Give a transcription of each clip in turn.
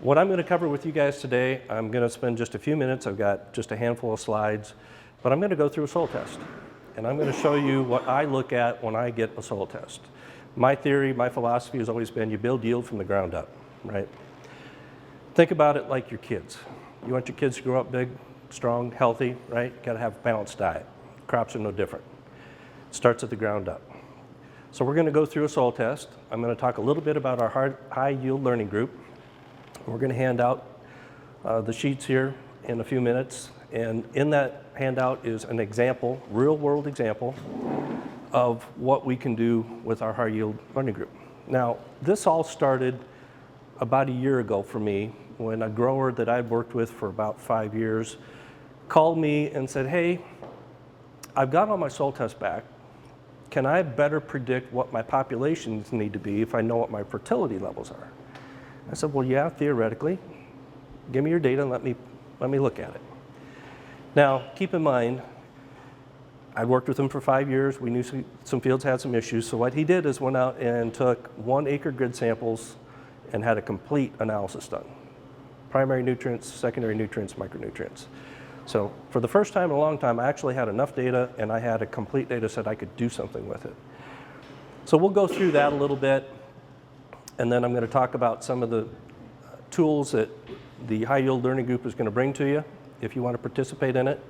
What I'm going to cover with you guys today, I'm going to spend just a few minutes. I've got just a handful of slides, but I'm going to go through a soil test. And I'm going to show you what I look at when I get a soil test. My theory, my philosophy has always been you build yield from the ground up, right? Think about it like your kids. You want your kids to grow up big, strong, healthy, right? You got to have a balanced diet. Crops are no different. It starts at the ground up. So we're going to go through a soil test. I'm going to talk a little bit about our high yield learning group. We're going to hand out the sheets here in a few minutes, and in that handout is an example, real world example, of what we can do with our high yield learning group. Now, this all started about a year ago for me when a grower that I'd worked with for about 5 years called me and said, hey, I've got all my soil tests back. Can I better predict what my populations need to be if I know what my fertility levels are? I said, well, yeah, theoretically. Give me your data and let me look at it. Now, keep in mind, I'd worked with him for 5 years. We knew some fields had some issues. So what he did is went out and took 1 acre grid samples and had a complete analysis done. Primary nutrients, secondary nutrients, micronutrients. So for the first time in a long time, I actually had enough data and I had a complete data set I could do something with it. So we'll go through that a little bit. And then I'm going to talk about some of the tools that the high yield learning group is going to bring to you if you want to participate in it.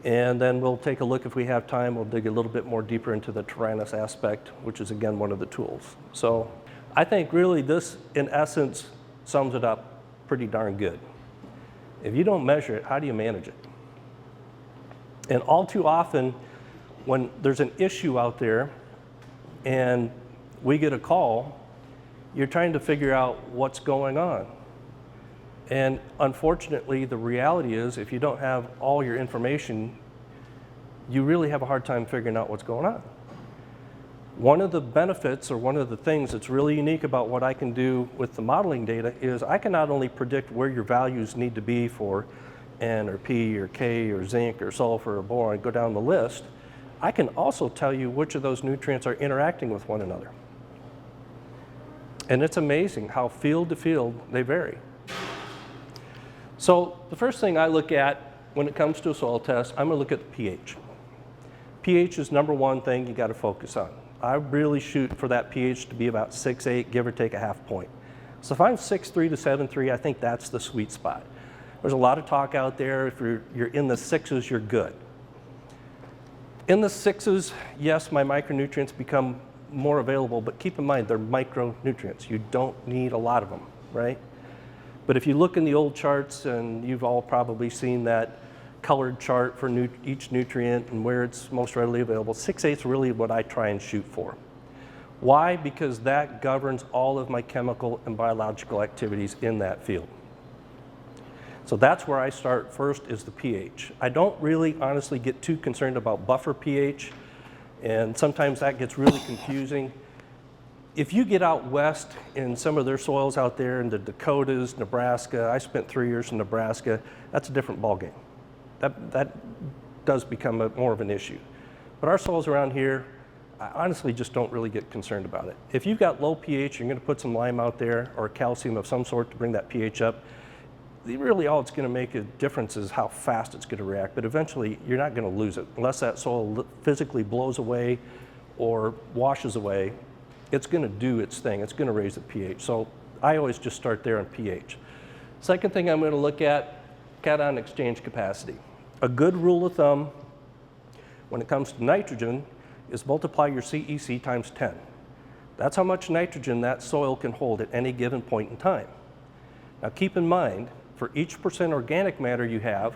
And then we'll take a look, if we have time, we'll dig a little bit more deeper into the Tyrannus aspect, which is again one of the tools. So I think really this, in essence, sums it up pretty darn good. If you don't measure it, how do you manage it? And all too often, when there's an issue out there and we get a call, you're trying to figure out what's going on. And unfortunately, the reality is if you don't have all your information, you really have a hard time figuring out what's going on. One of the benefits, or one of the things that's really unique about what I can do with the modeling data is I can not only predict where your values need to be for N or P or K or zinc or sulfur or boron, go down the list, I can also tell you which of those nutrients are interacting with one another. And it's amazing how field to field they vary. So the first thing I look at when it comes to a soil test, I'm going to look at the pH. pH is number one thing you got to focus on. I really shoot for that pH to be about 6.8, give or take a half point. So if I'm 6.3 to 7.3, I think that's the sweet spot. There's a lot of talk out there. If you're in the 6s, you're good. In the 6s, yes, my micronutrients become more available, but keep in mind they're micronutrients. You don't need a lot of them, right? But if you look in the old charts, and you've all probably seen that colored chart for each nutrient and where it's most readily available, 6.8 is really what I try and shoot for. Why? Because that governs all of my chemical and biological activities in that field. So that's where I start first, is the pH. I don't really honestly get too concerned about buffer pH, and sometimes that gets really confusing. If you get out west in some of their soils out there in the Dakotas, Nebraska, I spent 3 years in Nebraska, that's a different ballgame. That does become more of an issue. But our soils around here, I honestly just don't really get concerned about it. If you've got low pH, you're going to put some lime out there or calcium of some sort to bring that pH up. Really all it's going to make a difference is how fast it's going to react, but eventually you're not going to lose it. Unless that soil physically blows away or washes away, it's going to do its thing. It's going to raise the pH. So I always just start there on pH. Second thing I'm going to look at, cation exchange capacity. A good rule of thumb when it comes to nitrogen is multiply your CEC times 10. That's how much nitrogen that soil can hold at any given point in time. Now keep in mind, for each percent organic matter you have,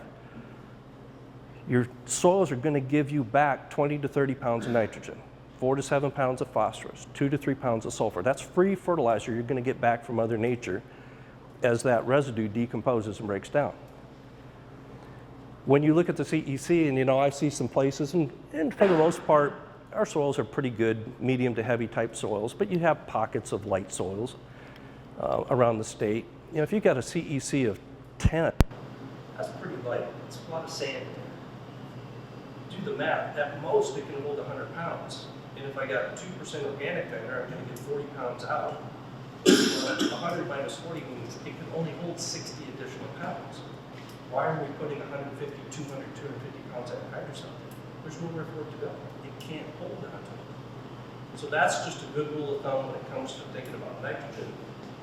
your soils are going to give you back 20 to 30 pounds of nitrogen, 4 to 7 pounds of phosphorus, 2 to 3 pounds of sulfur. That's free fertilizer you're going to get back from Mother Nature as that residue decomposes and breaks down. When you look at the CEC, and I see some places, and for the most part, our soils are pretty good, medium to heavy type soils, but you have pockets of light soils around the state. If you've got a CEC of 10, that's pretty light. It's a lot of sand. Do the math. At most, it can hold 100 pounds. And if I got 2% organic matter, I'm going to get 40 pounds out. but 100 minus 40 means it can only hold 60 additional pounds. Why are we putting 150, 200, 250 pounds of hydrous out there? There's nowhere for it to go. It can't hold that. So that's just a good rule of thumb when it comes to thinking about nitrogen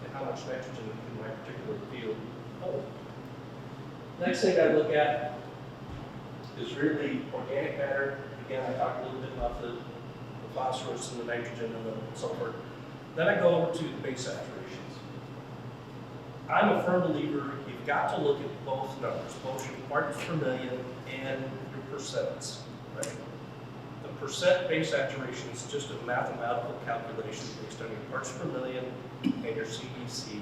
and how much nitrogen in my particular field hold. Next thing I look at is really organic matter. Again, I talked a little bit about the phosphorus and the nitrogen and the sulfur. Then I go over to the base saturations. I'm a firm believer you've got to look at both numbers, both your parts per million and your percents, right? The percent base saturation is just a mathematical calculation based on your parts per million and your CEC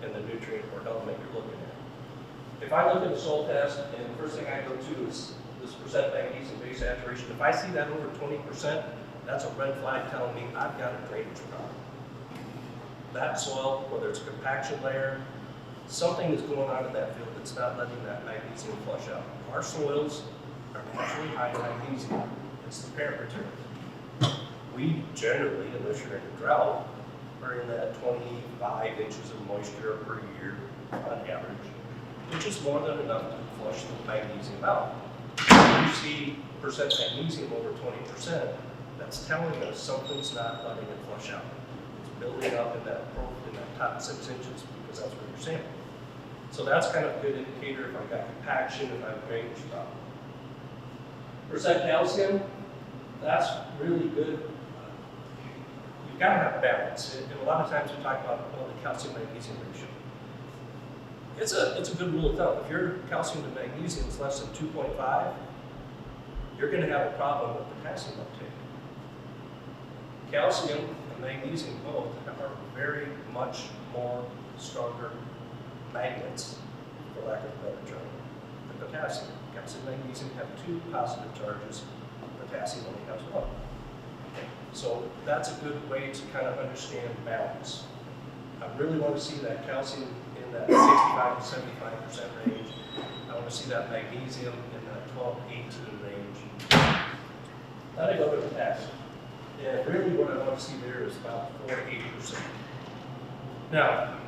and the nutrient or element you're looking at. If I look at a soil test and the first thing I go to is this percent magnesium base saturation, if I see that over 20%, that's a red flag telling me I've got a drainage problem. That soil, whether it's a compaction layer, something is going on in that field that's not letting that magnesium flush out. Our soils are naturally high in magnesium. It's the parent material. We generally, unless you're in a drought, are in that 25 inches of moisture per year on average, which is more than enough to flush the magnesium out. If you see percent magnesium over 20%, that's telling us something's not letting it flush out. It's building up in that top 6 inches because that's where you're sampling. So that's kind of a good indicator if I've got compaction, if I've drainage problem. Percent calcium, that's really good. You've got to have balance. And a lot of times we talk about the calcium magnesium ratio. It's a good rule of thumb. If your calcium to magnesium is less than 2.5, you're going to have a problem with potassium uptake. Calcium and magnesium both are very much more stronger magnets, for lack of a better term, than potassium. Calcium and magnesium have 2 positive charges, potassium only has 1. So that's a good way to kind of understand balance. I really want to see that calcium in that 65 to 75% range. I want to see that magnesium in that 12 to 18 range. Then I go to potassium. And really what I want to see there is about 4 to 8%. Now,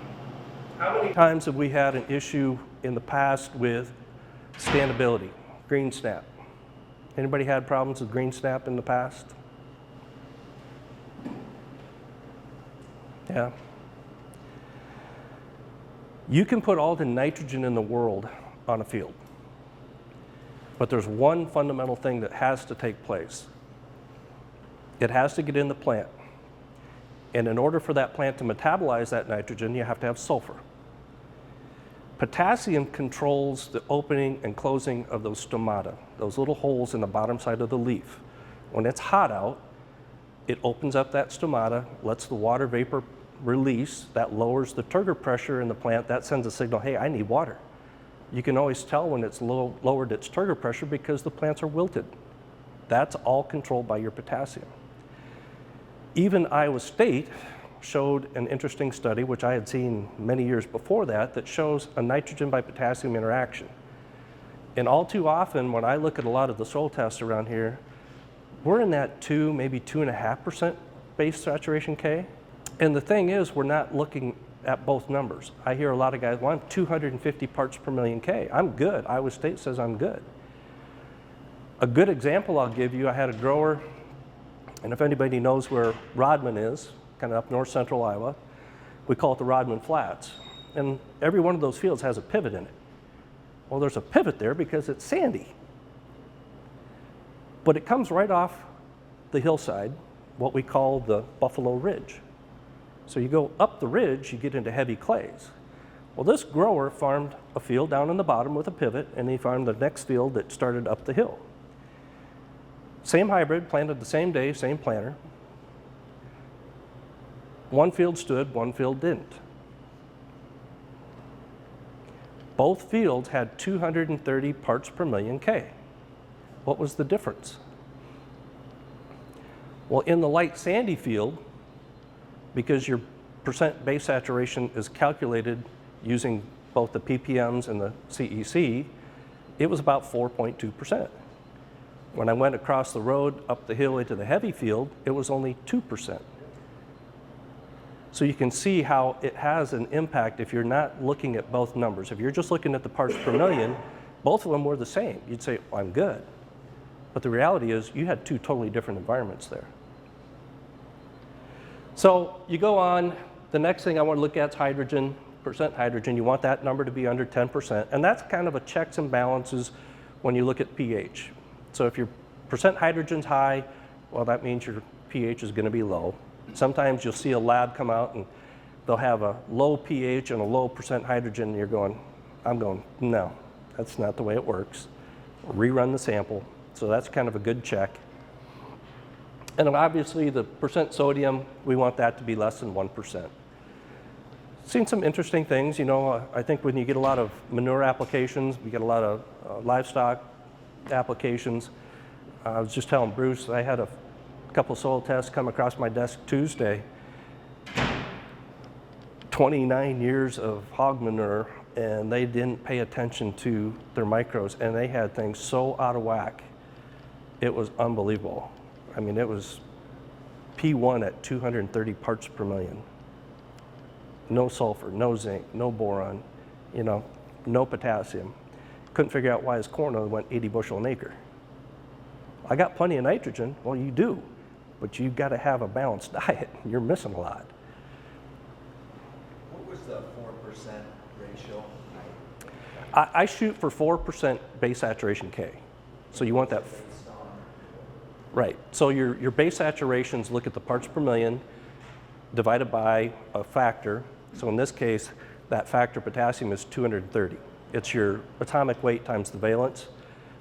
how many times have we had an issue in the past with standability, green snap? Anybody had problems with green snap in the past? Yeah. You can put all the nitrogen in the world on a field, but there's one fundamental thing that has to take place. It has to get in the plant. And in order for that plant to metabolize that nitrogen, you have to have sulfur. Potassium controls the opening and closing of those stomata, those little holes in the bottom side of the leaf. When it's hot out, it opens up that stomata, lets the water vapor release, that lowers the turgor pressure in the plant, that sends a signal, hey, I need water. You can always tell when it's lowered its turgor pressure because the plants are wilted. That's all controlled by your potassium. Even Iowa State showed an interesting study, which I had seen many years before that, that shows a nitrogen by potassium interaction. And all too often, when I look at a lot of the soil tests around here, we're in that 2, maybe 2.5% base saturation K. And the thing is, we're not looking at both numbers. I hear a lot of guys, well, I'm 250 parts per million K. I'm good. Iowa State says I'm good. A good example I'll give you, I had a grower, and if anybody knows where Rodman is, kind of up north central Iowa, we call it the Rodman Flats. And every one of those fields has a pivot in it. Well, there's a pivot there because it's sandy. But it comes right off the hillside, what we call the Buffalo Ridge. So you go up the ridge, you get into heavy clays. Well, this grower farmed a field down in the bottom with a pivot, and he farmed the next field that started up the hill. Same hybrid, planted the same day, same planter. One field stood, one field didn't. Both fields had 230 parts per million K. What was the difference? Well, in the light sandy field, because your percent base saturation is calculated using both the ppms and the CEC, it was about 4.2%. When I went across the road, up the hill into the heavy field, it was only 2%. So you can see how it has an impact if you're not looking at both numbers. If you're just looking at the parts per million, both of them were the same. You'd say, well, I'm good. But the reality is you had two totally different environments there. So you go on, the next thing I want to look at is hydrogen, percent hydrogen. You want that number to be under 10%. And that's kind of a checks and balances when you look at pH. So if your percent hydrogen's high, well, that means your pH is going to be low. Sometimes you'll see a lab come out and they'll have a low pH and a low percent hydrogen, and you're going, I'm going, no, that's not the way it works. Rerun the sample. So that's kind of a good check. And then obviously the percent sodium, we want that to be less than 1%. Seen some interesting things, you know, I think when you get a lot of manure applications, we get a lot of livestock applications. I was just telling Bruce, I had a couple soil tests come across my desk Tuesday. 29 years of hog manure, and they didn't pay attention to their micros, and they had things so out of whack. It was unbelievable. I mean, it was P1 at 230 parts per million. No sulfur, no zinc, no boron, you know, no potassium. Couldn't figure out why his corn only went 80 bushel an acre. I got plenty of nitrogen. Well, you do, but you've got to have a balanced diet. You're missing a lot. What was the 4% ratio? I shoot for 4% base saturation K. So you want that. Right. So your base saturations, look at the parts per million divided by a factor. So in this case, that factor potassium is 230. It's your atomic weight times the valence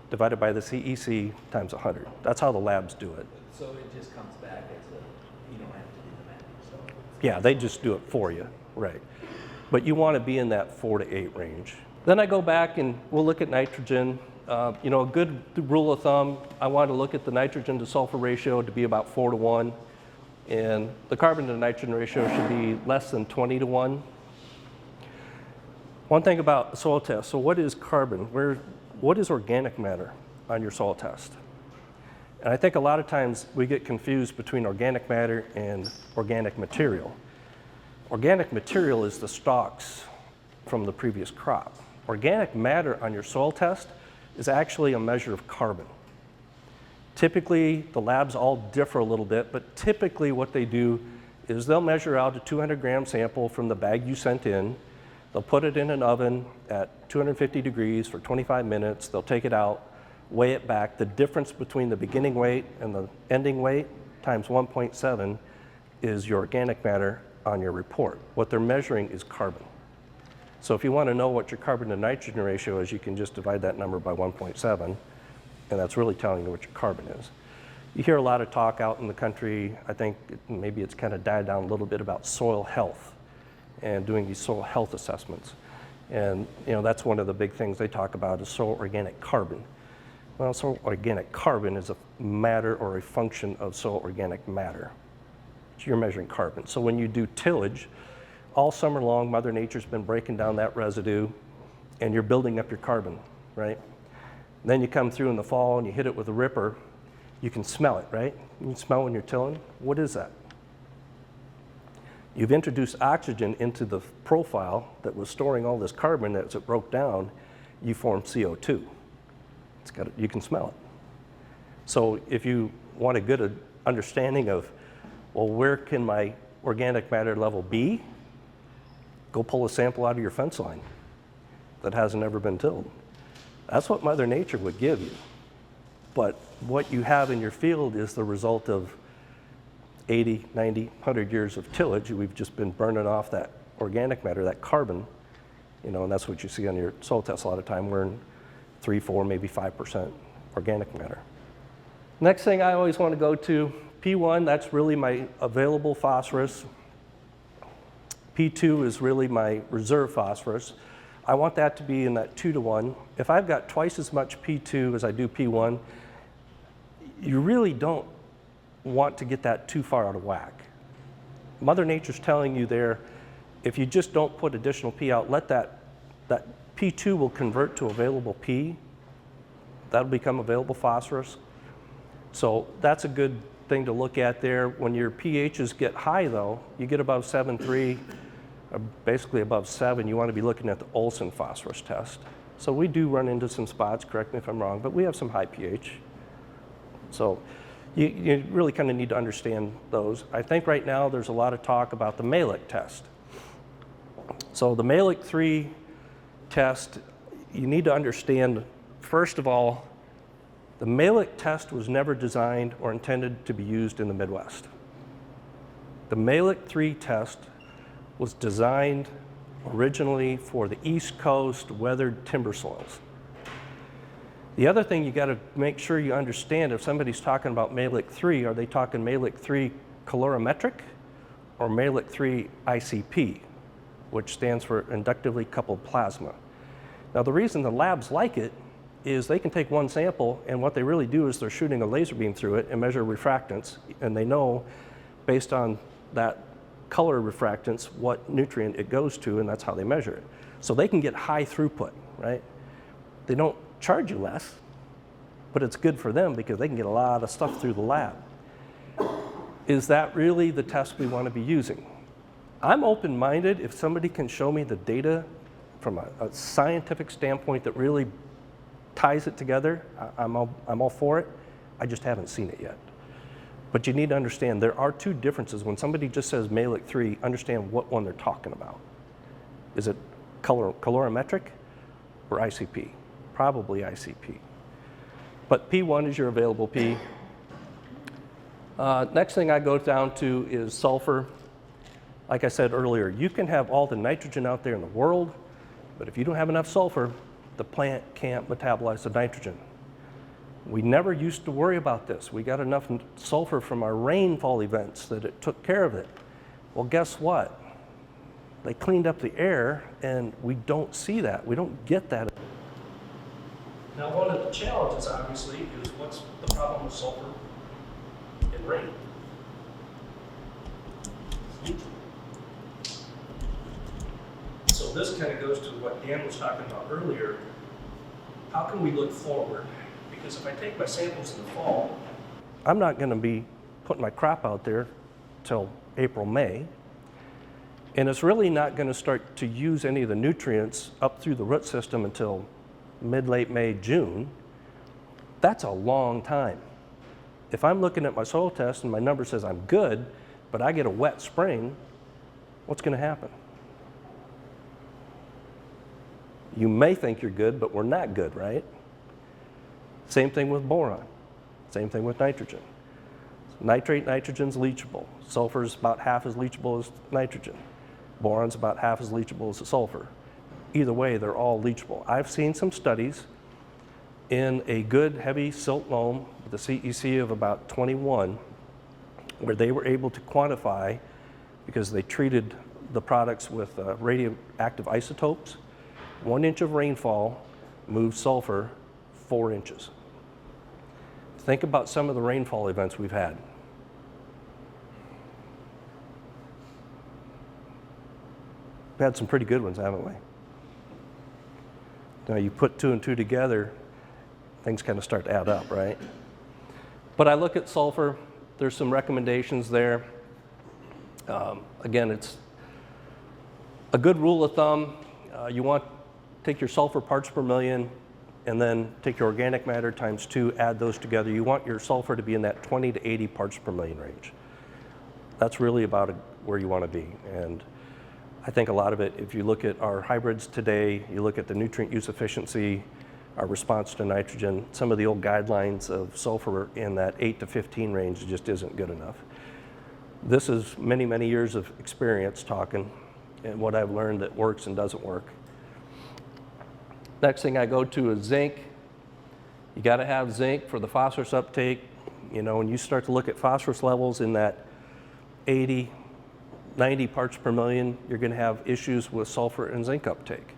divided by the CEC times 100. That's how the labs do it. So it just comes back as a, you don't have to do the math yourself. Yeah, they just do it for you, right. But you want to be in that 4 to 8 range. Then I go back and we'll look at nitrogen. You know, a good rule of thumb, I want to look at the nitrogen to sulfur ratio to be about 4 to 1. And the carbon to nitrogen ratio should be less than 20 to 1. One thing about the soil test, so what is carbon? What is organic matter on your soil test? And I think a lot of times we get confused between organic matter and organic material. Organic material is the stalks from the previous crop. Organic matter on your soil test is actually a measure of carbon. Typically, the labs all differ a little bit, but typically what they do is they'll measure out a 200-gram sample from the bag you sent in. They'll put it in an oven at 250 degrees for 25 minutes. They'll take it out, weigh it back. The difference between the beginning weight and the ending weight times 1.7 is your organic matter on your report. What they're measuring is carbon. So if you want to know what your carbon to nitrogen ratio is, you can just divide that number by 1.7, and that's really telling you what your carbon is. You hear a lot of talk out in the country, I think maybe it's kind of died down a little bit about soil health and doing these soil health assessments. And you know, that's one of the big things they talk about is soil organic carbon. Well, soil organic carbon is a matter or a function of soil organic matter. So you're measuring carbon. So when you do tillage, all summer long, Mother Nature's been breaking down that residue, and you're building up your carbon, right? Then you come through in the fall and you hit it with a ripper, you can smell it, right? You can smell when you're tilling. What is that? You've introduced oxygen into the profile that was storing all this carbon. As it broke down, you formed CO2. You can smell it. So if you want a good understanding of, well, where can my organic matter level be? Go pull a sample out of your fence line that hasn't ever been tilled. That's what Mother Nature would give you. But what you have in your field is the result of 80, 90, 100 years of tillage. We've just been burning off that organic matter, that carbon, you know, and that's what you see on your soil test a lot of time. We're in 3, 4, maybe 5% organic matter. Next thing I always want to go to, P1, that's really my available phosphorus. P2 is really my reserve phosphorus. I want that to be in that 2 to 1. If I've got twice as much P2 as I do P1, you really don't want to get that too far out of whack. Mother Nature's telling you there, if you just don't put additional P out, let that P2 will convert to available P. That'll become available phosphorus. So that's a good thing to look at there. When your pHs get high though, you get above 7.3, basically above 7, you want to be looking at the Olsen phosphorus test. So we do run into some spots, correct me if I'm wrong, but we have some high pH. So you really kind of need to understand those. I think right now there's a lot of talk about the Malick test. So the Malick 3 test, you need to understand, first of all, the Malick test was never designed or intended to be used in the Midwest. The Malick 3 test was designed originally for the East Coast weathered timber soils. The other thing you got to make sure you understand, if somebody's talking about Malick 3, are they talking Malick 3 calorimetric or Malick 3 ICP, which stands for inductively coupled plasma. Now the reason the labs like it is they can take one sample, and what they really do is they're shooting a laser beam through it and measure refractance, and they know based on that color refractance what nutrient it goes to, and that's how they measure it. So they can get high throughput, right? They don't charge you less, but it's good for them because they can get a lot of stuff through the lab. Is that really the test we want to be using? I'm open-minded. If somebody can show me the data from a scientific standpoint that really ties it together, I'm all for it. I just haven't seen it yet. But you need to understand there are two differences. When somebody just says Malick 3, understand what one they're talking about. Is it calorimetric or ICP? Probably ICP. But P1 is your available P. Next thing I go down to is sulfur. Like I said earlier, you can have all the nitrogen out there in the world, but if you don't have enough sulfur, the plant can't metabolize the nitrogen. We never used to worry about this. We got enough sulfur from our rainfall events that it took care of it. Well, guess what? They cleaned up the air, and we don't see that. We don't get that. Now, one of the challenges, obviously, is what's the problem with sulfur in rain? So this kind of goes to what Dan was talking about earlier. How can we look forward? Because if I take my samples in the fall, I'm not going to be putting my crop out there till April, May. And it's really not going to start to use any of the nutrients up through the root system until mid-late May, June. That's a long time. If I'm looking at my soil test and my number says I'm good, but I get a wet spring, what's going to happen? You may think you're good, but we're not good, right? Same thing with boron. Same thing with nitrogen. Nitrate nitrogen's leachable. Sulfur's about half as leachable as nitrogen. Boron's about half as leachable as the sulfur. Either way, they're all leachable. I've seen some studies in a good heavy silt loam with a CEC of about 21 where they were able to quantify, because they treated the products with radioactive isotopes, 1 inch of rainfall moved sulfur 4 inches. Think about some of the rainfall events we've had. We've had some pretty good ones, haven't we? Now you put 2 and 2 together, things kind of start to add up, right? But I look at sulfur, there's some recommendations there. Again, it's a good rule of thumb. You want to take your sulfur parts per million and then take your organic matter times 2, add those together. You want your sulfur to be in that 20 to 80 parts per million range. That's really about where you want to be. And I think a lot of it, if you look at our hybrids today, you look at the nutrient use efficiency, our response to nitrogen, some of the old guidelines of sulfur in that 8 to 15 range just isn't good enough. This is many, many years of experience talking and what I've learned that works and doesn't work. Next thing I go to is zinc. You got to have zinc for the phosphorus uptake. You know, when you start to look at phosphorus levels in that 80, 90 parts per million, you're going to have issues with sulfur and zinc uptake.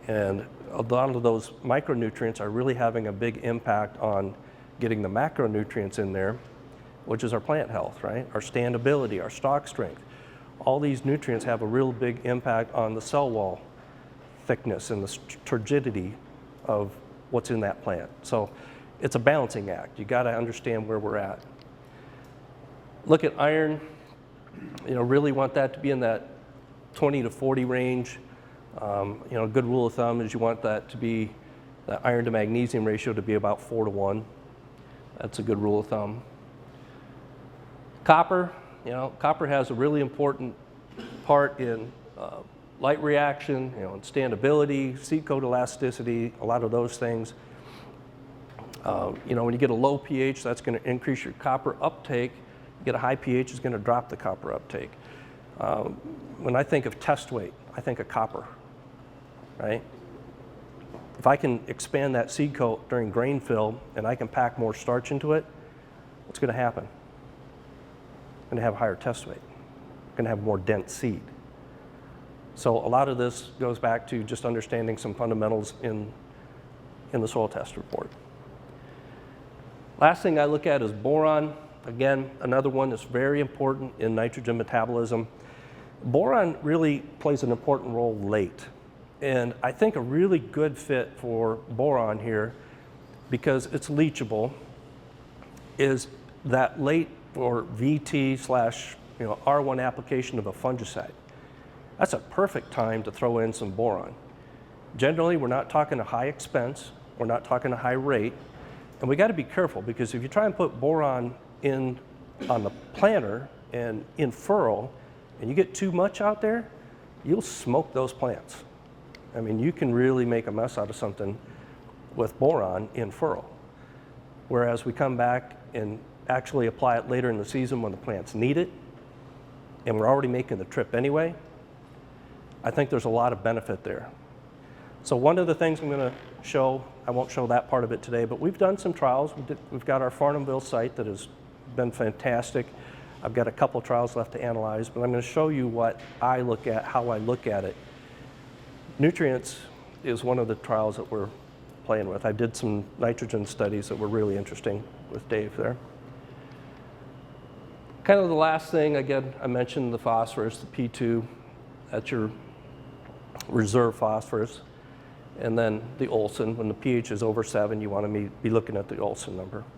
And a lot of those micronutrients are really having a big impact on getting the macronutrients in there, which is our plant health, right? Our standability, our stalk strength. All these nutrients have a real big impact on the cell wall thickness and the turgidity of what's in that plant. So it's a balancing act. You got to understand where we're at. Look at iron, really want that to be in that 20 to 40 range. A good rule of thumb is you want that to be, the iron to magnesium ratio to be about 4 to 1. That's a good rule of thumb. Copper, copper has a really important part in light reaction, in standability, seed coat elasticity, a lot of those things. When you get a low pH, that's going to increase your copper uptake. You get a high pH, it's going to drop the copper uptake. When I think of test weight, I think of copper, right? If I can expand that seed coat during grain fill and I can pack more starch into it, what's going to happen? I'm going to have a higher test weight. I'm going to have more dense seed. So a lot of this goes back to just understanding some fundamentals in the soil test report. Last thing I look at is boron. Again, another one that's very important in nitrogen metabolism. Boron really plays an important role late. And I think a really good fit for boron here, because it's leachable, is that late or VT/R1 application of a fungicide. That's a perfect time to throw in some boron. Generally, we're not talking a high expense, we're not talking a high rate, and we got to be careful, because if you try and put boron in on the planter and in furrow, and you get too much out there, you'll smoke those plants. I mean, you can really make a mess out of something with boron in furrow. Whereas we come back and actually apply it later in the season when the plants need it, and we're already making the trip anyway, I think there's a lot of benefit there. So one of the things I'm going to show, I won't show that part of it today, but we've done some trials. We've got our Farnhamville site that has been fantastic. I've got a couple trials left to analyze, but I'm going to show you what I look at, how I look at it. Nutrients is one of the trials that we're playing with. I did some nitrogen studies that were really interesting with Dave there. Kind of the last thing, again, I mentioned the phosphorus, the P2, that's your reserve phosphorus. And then the Olsen, when the pH is over 7, you want to be looking at the Olsen number.